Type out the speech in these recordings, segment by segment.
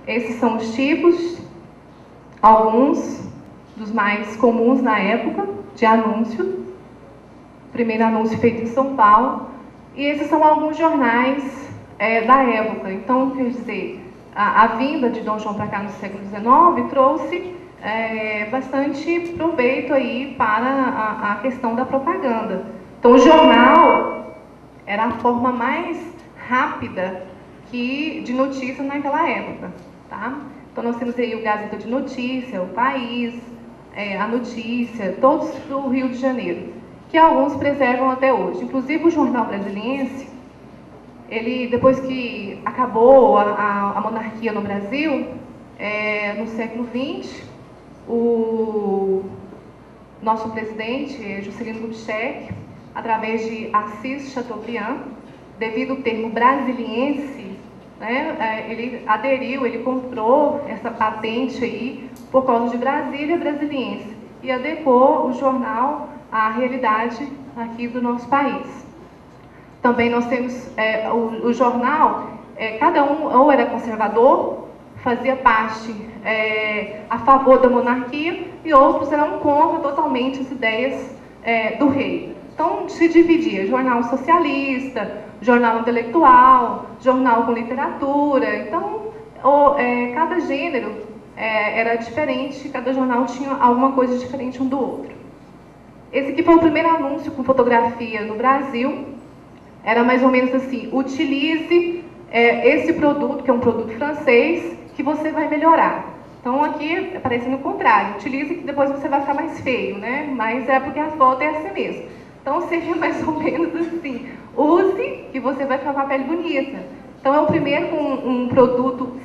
Esses são os tipos, alguns dos mais comuns na época, de anúncio. Primeiro anúncio feito em São Paulo. E esses são alguns jornais da época. Então, quer dizer, a vinda de Dom João para cá no século XIX trouxe bastante proveito aí para a questão da propaganda. Então, o jornal era a forma mais rápida de notícia naquela época, tá? Então, nós temos aí o Gazeta de Notícia, o País, a Notícia, todos do Rio de Janeiro, que alguns preservam até hoje. Inclusive, o Jornal Brasiliense, ele, depois que acabou a monarquia no Brasil, no século XX, o nosso presidente, Juscelino Kubitschek, através de Assis Chateaubriand, devido ao termo brasiliense, né, ele aderiu, ele comprou essa patente aí por causa de Brasília Brasiliense e adequou o jornal à realidade aqui do nosso país. Também nós temos o jornal, cada um ou era conservador, fazia parte a favor da monarquia, e outros eram contra totalmente as ideias do rei. Então se dividia: jornal socialista, jornal intelectual, jornal com literatura. Então cada gênero era diferente, cada jornal tinha alguma coisa diferente um do outro. Esse aqui foi o primeiro anúncio com fotografia no Brasil. Era mais ou menos assim: utilize esse produto, que é um produto francês, que você vai melhorar. Então aqui aparece no contrário: utilize que depois você vai ficar mais feio, né? Mas é porque a foto é assim mesmo. Então seria mais ou menos assim: use que você vai ficar com a pele bonita. Então é o primeiro com um produto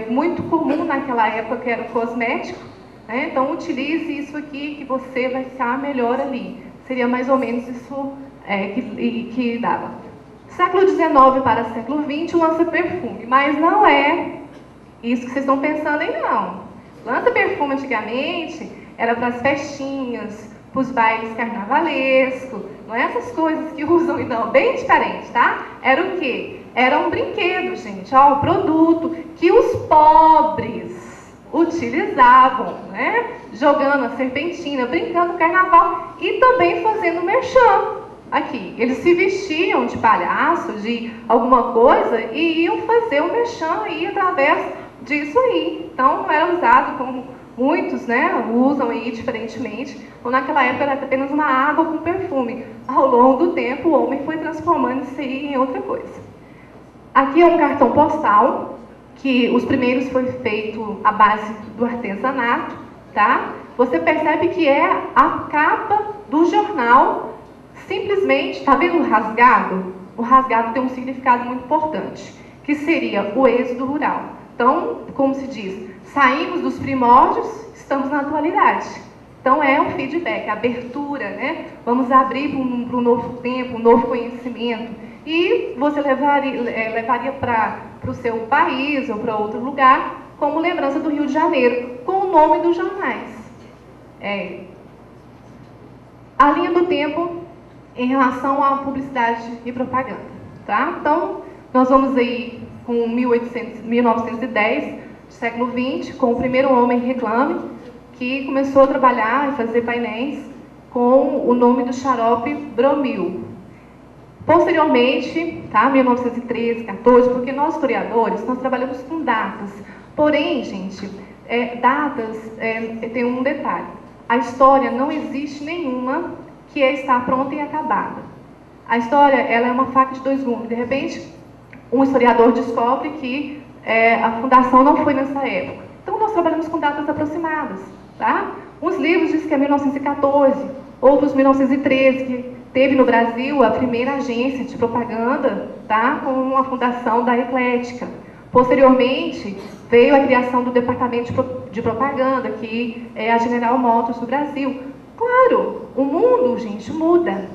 muito comum naquela época, que era o cosmético, né? Então utilize isso aqui que você vai ficar melhor ali. Seria mais ou menos isso que dava. Século XIX para século XX, lança perfume, mas não é isso que vocês estão pensando aí, não. Lança perfume antigamente era para as festinhas, para os bailes carnavalescos, não é essas coisas que usam, não, bem diferente, tá? Era o quê? Era um brinquedo, gente, ó, um produto que os pobres utilizavam, né? Jogando a serpentina, brincando no carnaval e também fazendo merchan. Aqui, eles se vestiam de palhaço, de alguma coisa, e iam fazer o merchan aí através disso aí. Então, não era usado como muitos, né, usam aí diferentemente. Então, naquela época era apenas uma água com perfume. Ao longo do tempo, o homem foi transformando isso aí em outra coisa. Aqui é um cartão postal, que os primeiros foi feito à base do artesanato, tá? Você percebe que é a capa do jornal. Simplesmente, está vendo o rasgado? O rasgado tem um significado muito importante, que seria o êxodo rural. Então, como se diz, saímos dos primórdios, estamos na atualidade. Então, é um feedback, abertura, né? Vamos abrir para um novo tempo, um novo conhecimento. E você levaria para o seu país ou para outro lugar, como lembrança do Rio de Janeiro, com o nome dos jornais. A linha do tempo em relação à publicidade e propaganda, tá? Então, nós vamos aí com 1910, século XX, com o primeiro homem Reclame, que começou a trabalhar e fazer painéis com o nome do xarope Bromil. Posteriormente, tá? 1913, 14, porque nós historiadores, nós trabalhamos com datas. Porém, gente, datas tem um detalhe: a história não existe nenhuma que está pronta e acabada. A história, ela é uma faca de dois gumes. De repente, um historiador descobre que a fundação não foi nessa época. Então, nós trabalhamos com datas aproximadas, tá? Uns livros dizem que é 1914, outros 1913, que teve no Brasil a primeira agência de propaganda, tá? Com a fundação da Eclética. Posteriormente, veio a criação do Departamento de Propaganda, que é a General Motors do Brasil. Claro, o mundo, gente, muda.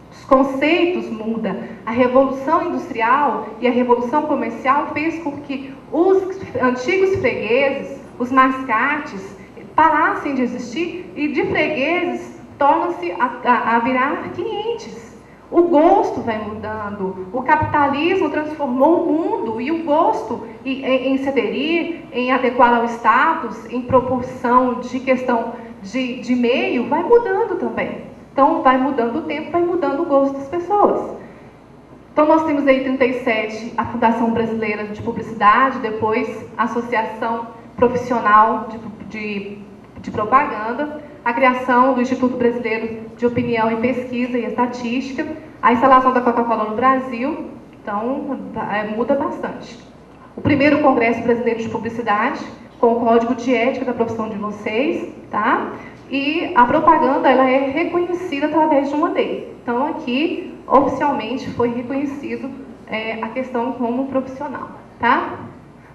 Os conceitos mudam. A Revolução Industrial e a Revolução Comercial fez com que os antigos fregueses, os mascates, parassem de existir e de fregueses tornam-se a virar clientes. O gosto vai mudando, o capitalismo transformou o mundo e o gosto em se aderir, em adequar ao status, em proporção de questão de meio, vai mudando também. Então, vai mudando o tempo, vai mudando o gosto das pessoas. Então, nós temos aí 37, a Fundação Brasileira de Publicidade, depois a Associação Profissional de Propaganda, a criação do Instituto Brasileiro de Opinião e Pesquisa e Estatística, a instalação da Coca-Cola no Brasil, então muda bastante. O primeiro Congresso Brasileiro de Publicidade, com o Código de Ética da profissão de vocês, tá? E a propaganda, ela é reconhecida através de uma lei. Então, aqui, oficialmente, foi reconhecido a questão como profissional, tá?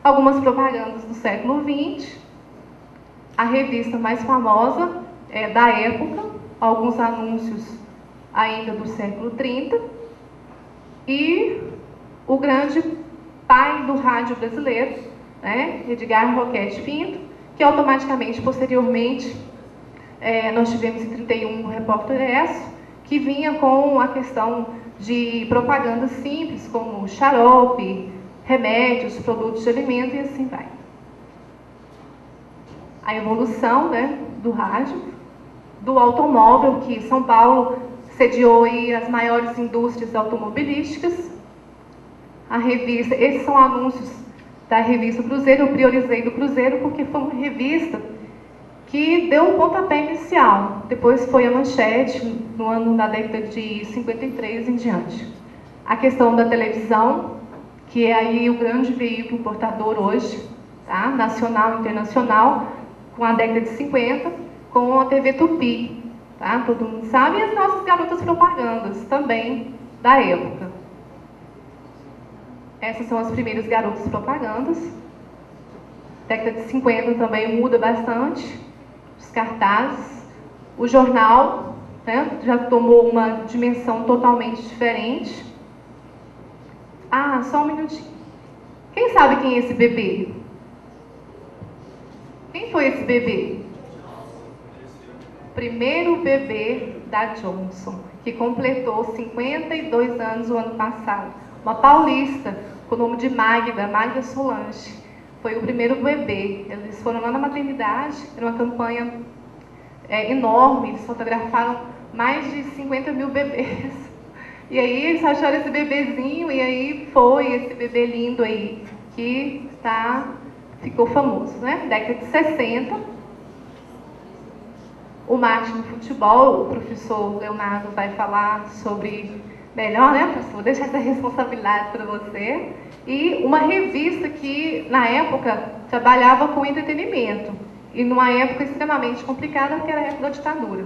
Algumas propagandas do século XX, a revista mais famosa da época, alguns anúncios ainda do século 30, e o grande pai do rádio brasileiro, né, Edgar Roquete Pinto, que automaticamente, posteriormente, nós tivemos em 31 o Repórter Esso, que vinha com a questão de propagandas simples, como xarope, remédios, produtos de alimento e assim vai. A evolução, né, do rádio, do automóvel, que São Paulo sediou aí as maiores indústrias automobilísticas. A revista, esses são anúncios da revista Cruzeiro, eu priorizei do Cruzeiro porque foi uma revista que deu o pontapé inicial. Depois foi a Manchete, no ano da década de 53 em diante. A questão da televisão, que é aí o grande veículo portador hoje, tá? Nacional e internacional, com a década de 50, com a TV Tupi, tá? Todo mundo sabe, e as nossas garotas propagandas também da época. Essas são as primeiras garotas propagandas. Década de 50 também muda bastante, os cartazes. O jornal, né, já tomou uma dimensão totalmente diferente. Ah, só um minutinho. Quem sabe quem é esse bebê? Quem foi esse bebê? Primeiro bebê da Johnson, que completou 52 anos o ano passado. Uma paulista, com o nome de Magda Solange. Foi o primeiro bebê. Eles foram lá na maternidade, era uma campanha enorme, eles fotografaram mais de 50 mil bebês. E aí eles acharam esse bebezinho, e aí foi esse bebê lindo aí, que ficou famoso, né? Década de 60, o marketing no futebol, o professor Leonardo vai falar sobre melhor, né, professor? Vou deixar essa responsabilidade para você. E uma revista que, na época, trabalhava com entretenimento. E numa época extremamente complicada, porque era a época da ditadura.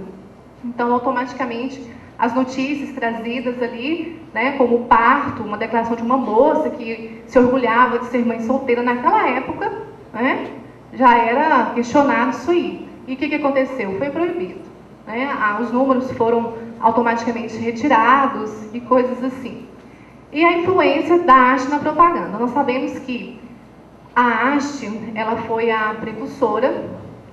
Então, automaticamente, as notícias trazidas ali, né, como o parto, uma declaração de uma moça que se orgulhava de ser mãe solteira naquela época, né, já era questionado isso aí. E o que aconteceu? Foi proibido, né? Os números foram automaticamente retirados e coisas assim. E a influência da arte na propaganda. Nós sabemos que a arte, ela foi a precursora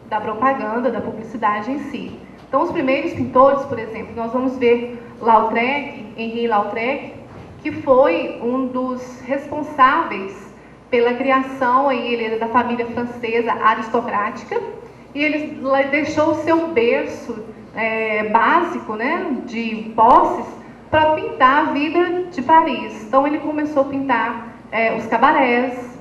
da propaganda, da publicidade em si. Então, os primeiros pintores, por exemplo, nós vamos ver Lautrec, Henri Lautrec, que foi um dos responsáveis pela criação, ele era da família francesa aristocrática, e ele deixou o seu berço básico, né, de posses, para pintar a vida de Paris. Então, ele começou a pintar os cabarés,